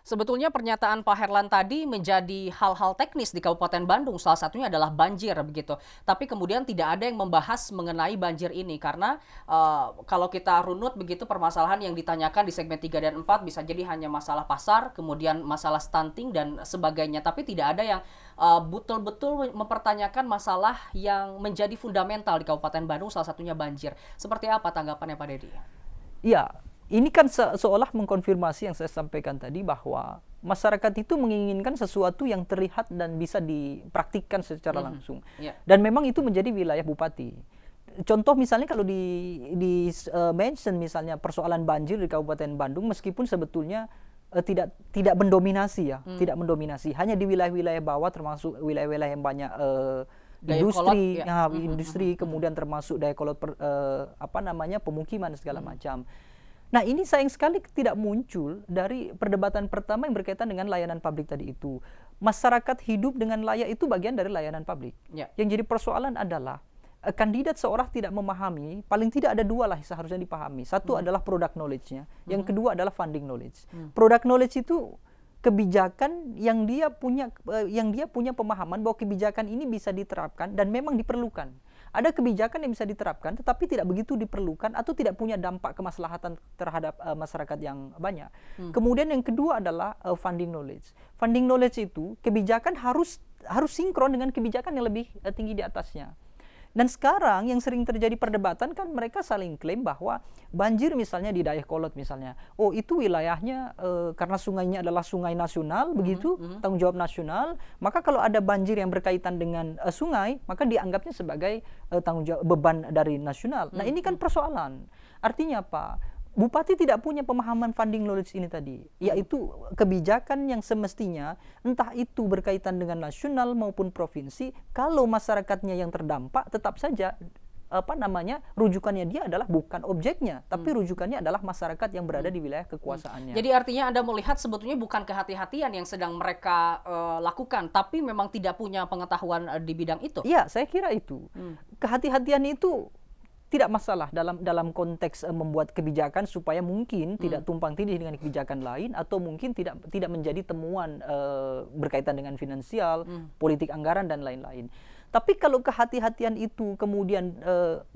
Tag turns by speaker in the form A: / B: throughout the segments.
A: Sebetulnya pernyataan Pak Herlan tadi menjadi hal-hal teknis di Kabupaten Bandung, salah satunya adalah banjir begitu. Tapi kemudian tidak ada yang membahas mengenai banjir ini karena kalau kita runut begitu permasalahan yang ditanyakan di segmen 3 dan 4 bisa jadi hanya masalah pasar, kemudian masalah stunting dan sebagainya. Tapi tidak ada yang betul-betul mempertanyakan masalah yang menjadi fundamental di Kabupaten Bandung, salah satunya banjir. Seperti apa tanggapannya Pak Dedi?
B: Ya, ini kan seolah mengkonfirmasi yang saya sampaikan tadi bahwa masyarakat itu menginginkan sesuatu yang terlihat dan bisa dipraktikkan secara langsung.
A: Yeah.
B: Dan memang itu menjadi wilayah bupati. Contoh misalnya kalau mention misalnya persoalan banjir di Kabupaten Bandung, meskipun sebetulnya tidak mendominasi ya, tidak mendominasi, hanya di wilayah-wilayah bawah termasuk wilayah-wilayah yang banyak industri, industri, kemudian termasuk Dayakolot pemukiman segala macam. Nah, ini sayang sekali tidak muncul dari perdebatan pertama yang berkaitan dengan layanan publik tadi itu. Masyarakat hidup dengan layak itu bagian dari layanan publik. Yang jadi persoalan adalah kandidat seorang tidak memahami, paling tidak ada dua lah seharusnya dipahami. Satu adalah product knowledge-nya, yang kedua adalah funding knowledge. Product knowledge itu kebijakan yang dia punya pemahaman bahwa kebijakan ini bisa diterapkan dan memang diperlukan. Ada kebijakan yang bisa diterapkan tetapi tidak begitu diperlukan atau tidak punya dampak kemaslahatan terhadap masyarakat yang banyak. Kemudian yang kedua adalah funding knowledge. Funding knowledge itu kebijakan harus sinkron dengan kebijakan yang lebih tinggi di atasnya. Dan sekarang yang sering terjadi perdebatan kan mereka saling klaim bahwa banjir misalnya di Dayakolot misalnya, oh itu wilayahnya karena sungainya adalah sungai nasional begitu, tanggung jawab nasional, maka kalau ada banjir yang berkaitan dengan sungai maka dianggapnya sebagai tanggung jawab beban dari nasional. Nah ini kan persoalan. Artinya apa? Bupati tidak punya pemahaman funding knowledge ini tadi, yaitu kebijakan yang semestinya entah itu berkaitan dengan nasional maupun provinsi, kalau masyarakatnya yang terdampak tetap saja rujukannya dia adalah bukan objeknya, tapi rujukannya adalah masyarakat yang berada di wilayah kekuasaannya.
A: Jadi artinya Anda melihat sebetulnya bukan kehati-hatian yang sedang mereka lakukan, tapi memang tidak punya pengetahuan di bidang itu.
B: Iya, saya kira itu. Kehati-hatian itu tidak masalah dalam konteks membuat kebijakan supaya mungkin tidak tumpang tindih dengan kebijakan lain atau mungkin tidak menjadi temuan berkaitan dengan finansial, politik anggaran dan lain-lain. Tapi kalau kehati-hatian itu kemudian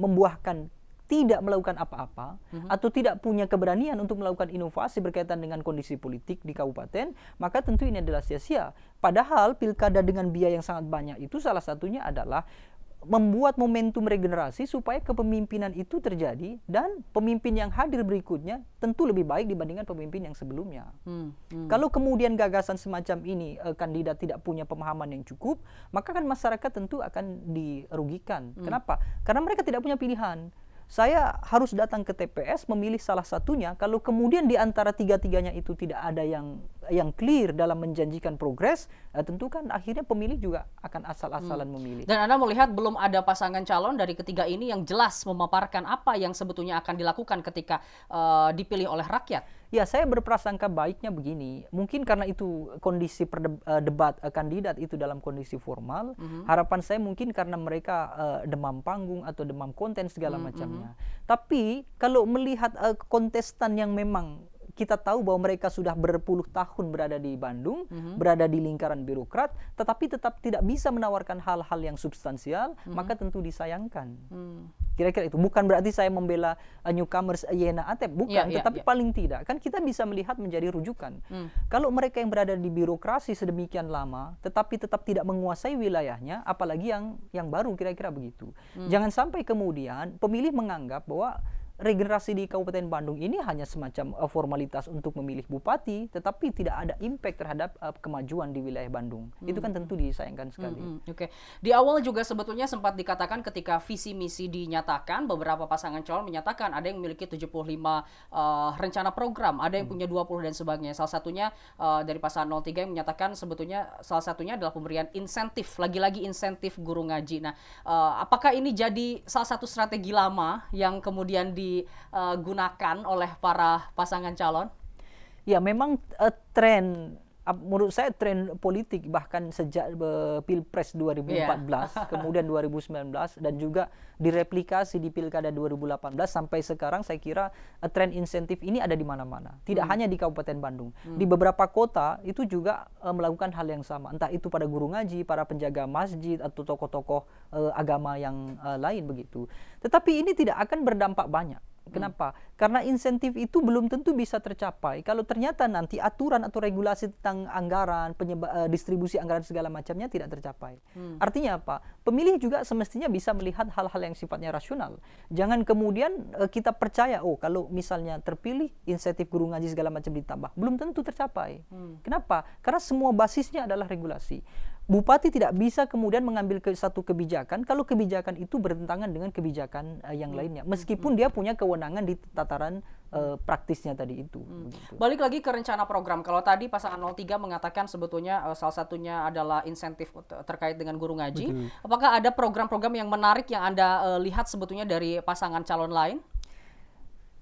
B: membuahkan tidak melakukan apa-apa atau tidak punya keberanian untuk melakukan inovasi berkaitan dengan kondisi politik di kabupaten, maka tentu ini adalah sia-sia. Padahal pilkada dengan biaya yang sangat banyak itu salah satunya adalah membuat momentum regenerasi supaya kepemimpinan itu terjadi dan pemimpin yang hadir berikutnya tentu lebih baik dibandingkan pemimpin yang sebelumnya. Kalau kemudian gagasan semacam ini kandidat tidak punya pemahaman yang cukup, maka kan masyarakat tentu akan dirugikan. Kenapa? Karena mereka tidak punya pilihan. Saya harus datang ke TPS memilih salah satunya. Kalau kemudian di antara tiga-tiganya itu tidak ada yang clear dalam menjanjikan progres, tentu kan akhirnya pemilih juga akan asal-asalan memilih.
A: Dan Anda melihat belum ada pasangan calon dari ketiga ini yang jelas memaparkan apa yang sebetulnya akan dilakukan ketika dipilih oleh rakyat.
B: Ya, saya berprasangka baiknya begini. Mungkin karena itu kondisi debat kandidat itu dalam kondisi formal. Harapan saya mungkin karena mereka demam panggung atau demam konten segala macamnya. Tapi kalau melihat kontestan yang memang kita tahu bahwa mereka sudah berpuluh tahun berada di Bandung, berada di lingkaran birokrat, tetapi tetap tidak bisa menawarkan hal-hal yang substansial, maka tentu disayangkan. Kira-kira itu. Bukan berarti saya membela newcomers Yena Atep, bukan. Tetapi paling tidak, kan kita bisa melihat menjadi rujukan. Kalau mereka yang berada di birokrasi sedemikian lama, tetapi tetap tidak menguasai wilayahnya, apalagi yang baru, kira-kira begitu. Jangan sampai kemudian pemilih menganggap bahwa regenerasi di Kabupaten Bandung ini hanya semacam formalitas untuk memilih bupati, tetapi tidak ada impact terhadap kemajuan di wilayah Bandung. Itu kan tentu disayangkan sekali.
A: Oke. Di awal juga sebetulnya sempat dikatakan ketika visi misi dinyatakan, beberapa pasangan calon menyatakan ada yang memiliki 75 rencana program, ada yang punya 20 dan sebagainya. Salah satunya dari pasangan 03 yang menyatakan sebetulnya salah satunya adalah pemberian insentif, lagi-lagi insentif guru ngaji. Nah, apakah ini jadi salah satu strategi lama yang kemudian digunakan oleh para pasangan calon?
B: Ya, memang tren menurut saya tren politik bahkan sejak Pilpres 2014, kemudian 2019 dan juga direplikasi di Pilkada 2018 sampai sekarang, saya kira tren insentif ini ada di mana-mana. Tidak hanya di Kabupaten Bandung. Di beberapa kota itu juga melakukan hal yang sama. Entah itu pada guru ngaji, para penjaga masjid atau tokoh-tokoh agama yang lain begitu. Tetapi ini tidak akan berdampak banyak. Kenapa? Karena insentif itu belum tentu bisa tercapai kalau ternyata nanti aturan atau regulasi tentang anggaran, distribusi anggaran segala macamnya tidak tercapai. Artinya apa? Pemilih juga semestinya bisa melihat hal-hal yang sifatnya rasional. Jangan kemudian kita percaya, oh kalau misalnya terpilih insentif guru ngaji segala macam ditambah, belum tentu tercapai. Kenapa? Karena semua basisnya adalah regulasi. Bupati tidak bisa kemudian mengambil satu kebijakan kalau kebijakan itu bertentangan dengan kebijakan yang lainnya, meskipun dia punya kewenangan di tataran praktisnya tadi itu.
A: Balik lagi ke rencana program. Kalau tadi pasangan 03 mengatakan sebetulnya salah satunya adalah insentif terkait dengan guru ngaji.
B: Betul.
A: Apakah ada program-program yang menarik yang Anda lihat sebetulnya dari pasangan calon lain?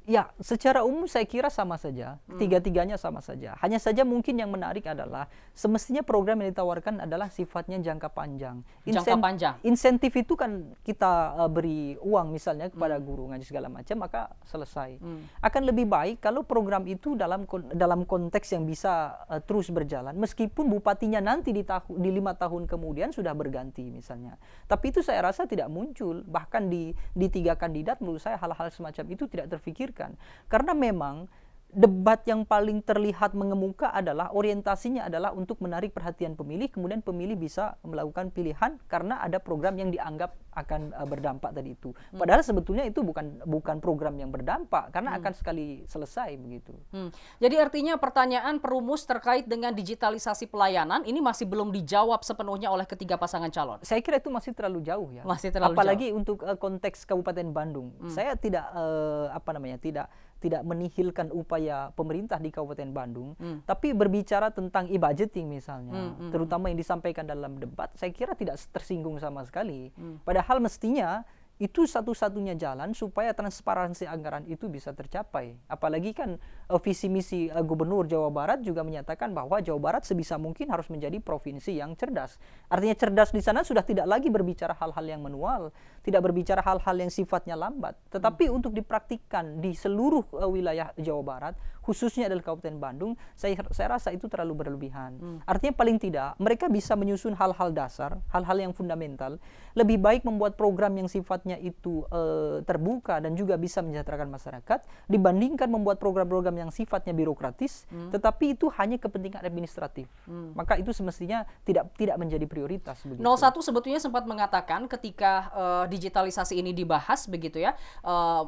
B: Ya, secara umum saya kira sama saja, tiga-tiganya sama saja. Hanya saja mungkin yang menarik adalah semestinya program yang ditawarkan adalah sifatnya jangka panjang.
A: Jangka panjang.
B: Insentif itu kan kita beri uang misalnya kepada guru ngaji segala macam, maka selesai. Akan lebih baik kalau program itu dalam konteks yang bisa terus berjalan, meskipun bupatinya nanti di 5 tahun kemudian sudah berganti misalnya. Tapi itu saya rasa tidak muncul, bahkan di 3 kandidat menurut saya hal-hal semacam itu tidak terfikirkan. Karena memang debat yang paling terlihat mengemuka adalah orientasinya adalah untuk menarik perhatian pemilih, kemudian pemilih bisa melakukan pilihan karena ada program yang dianggap akan berdampak tadi itu. Padahal sebetulnya itu bukan program yang berdampak karena akan sekali selesai begitu.
A: Jadi artinya pertanyaan perumus terkait dengan digitalisasi pelayanan ini masih belum dijawab sepenuhnya oleh ketiga pasangan calon.
B: Saya kira itu masih terlalu jauh ya.
A: Masih terlalu
B: apalagi
A: jauh.
B: Untuk konteks Kabupaten Bandung. Saya tidak tidak menihilkan upaya pemerintah di Kabupaten Bandung, tapi berbicara tentang e-budgeting misalnya, terutama yang disampaikan dalam debat, saya kira tidak tersinggung sama sekali. Padahal mestinya itu satu-satunya jalan supaya transparansi anggaran itu bisa tercapai. Apalagi kan visi misi Gubernur Jawa Barat juga menyatakan bahwa Jawa Barat sebisa mungkin harus menjadi provinsi yang cerdas. Artinya cerdas di sana sudah tidak lagi berbicara hal-hal yang manual, tidak berbicara hal-hal yang sifatnya lambat, tetapi untuk dipraktikkan di seluruh wilayah Jawa Barat, khususnya adalah Kabupaten Bandung, saya rasa itu terlalu berlebihan. Artinya paling tidak mereka bisa menyusun hal-hal dasar, hal-hal yang fundamental, lebih baik membuat program yang sifatnya itu terbuka dan juga bisa mensejahterakan masyarakat dibandingkan membuat program-program yang sifatnya birokratis, tetapi itu hanya kepentingan administratif. Maka itu semestinya tidak menjadi prioritas begitu.
A: 01 sebetulnya sempat mengatakan ketika digitalisasi ini dibahas begitu ya,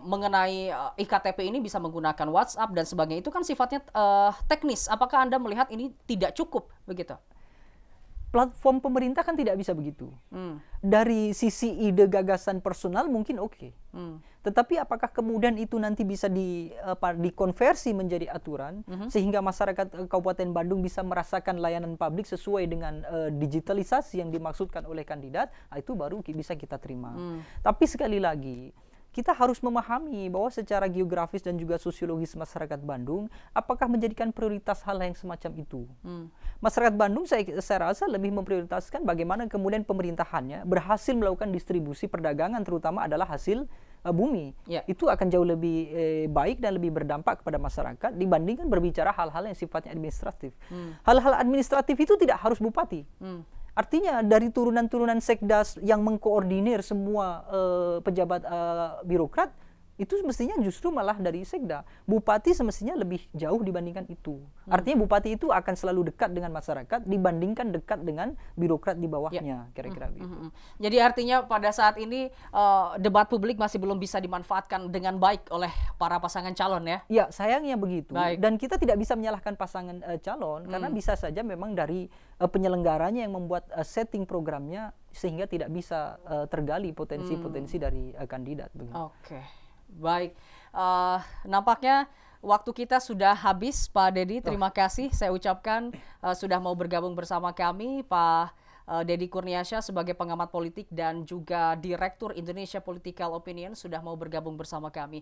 A: mengenai iktp ini bisa menggunakan WhatsApp dan sebagainya, itu kan sifatnya teknis. Apakah Anda melihat ini tidak cukup begitu?
B: Platform pemerintah kan tidak bisa begitu. Dari sisi ide gagasan personal mungkin oke. Tetapi apakah kemudian itu nanti bisa dikonversi menjadi aturan sehingga masyarakat Kabupaten Bandung bisa merasakan layanan publik sesuai dengan digitalisasi yang dimaksudkan oleh kandidat, itu baru bisa kita terima. Tapi sekali lagi, kita harus memahami bahwa secara geografis dan juga sosiologis masyarakat Bandung, apakah menjadikan prioritas hal yang semacam itu. Masyarakat Bandung saya rasa lebih memprioritaskan bagaimana kemudian pemerintahannya berhasil melakukan distribusi perdagangan, terutama adalah hasil bumi. Itu akan jauh lebih baik dan lebih berdampak kepada masyarakat dibandingkan berbicara hal-hal yang sifatnya administratif. Hal-hal administratif itu tidak harus bupati. Artinya dari turunan-turunan sekdas yang mengkoordinir semua pejabat birokrat, itu semestinya justru malah dari sekda. Bupati semestinya lebih jauh dibandingkan itu. Artinya bupati itu akan selalu dekat dengan masyarakat dibandingkan dekat dengan birokrat di bawahnya, kira-kira begitu.
A: Jadi artinya pada saat ini debat publik masih belum bisa dimanfaatkan dengan baik oleh para pasangan calon ya?
B: Ya, sayangnya begitu.
A: Baik.
B: Dan kita tidak bisa menyalahkan pasangan calon, karena bisa saja memang dari penyelenggaranya yang membuat setting programnya sehingga tidak bisa tergali potensi-potensi dari kandidat.
A: Oke. Baik, nampaknya waktu kita sudah habis, Pak Deddy. Terima kasih saya ucapkan sudah mau bergabung bersama kami, Pak Deddy Kurniasyah sebagai pengamat politik dan juga Direktur Indonesia Political Opinion sudah mau bergabung bersama kami.